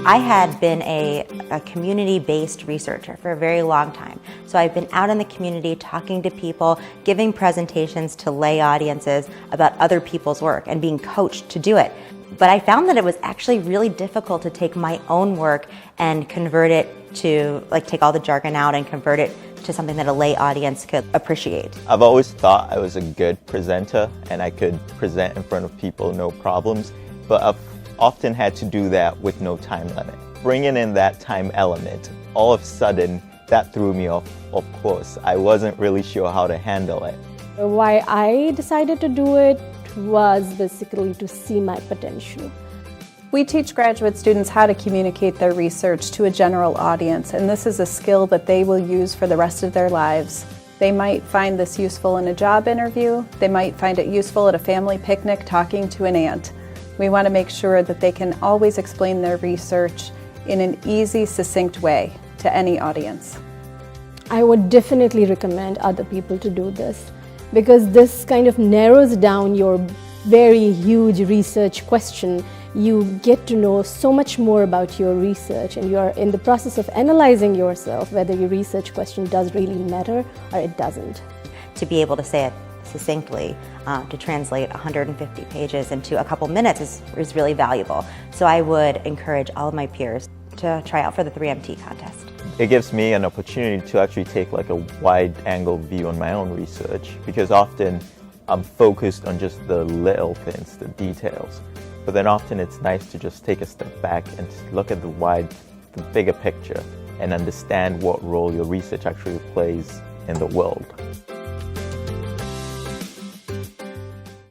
I had been a community-based researcher for a very long time. So I've been out in the community talking to people, giving presentations to lay audiences about other people's work and being coached to do it. But I found that it was actually really difficult to take my own work and convert it to, take all the jargon out and convert it to something that a lay audience could appreciate. I've always thought I was a good presenter and I could present in front of people, no problems, but I've often had to do that with no time limit. Bringing in that time element, all of a sudden, that threw me off. Of course, I wasn't really sure how to handle it. Why I decided to do it was basically to see my potential. We teach graduate students how to communicate their research to a general audience, and this is a skill that they will use for the rest of their lives. They might find this useful in a job interview. They might find it useful at a family picnic talking to an aunt. We want to make sure that they can always explain their research in an easy, succinct way to any audience. I would definitely recommend other people to do this because this kind of narrows down your very huge research question. You get to know so much more about your research and you're in the process of analyzing yourself whether your research question does really matter or it doesn't. To be able to say it succinctly, to translate 150 pages into a couple minutes is really valuable. So I would encourage all of my peers to try out for the 3MT contest. It gives me an opportunity to actually take a wide-angle view on my own research, because often I'm focused on just the little things, the details. But then often it's nice to just take a step back and look at the bigger picture and understand what role your research actually plays in the world.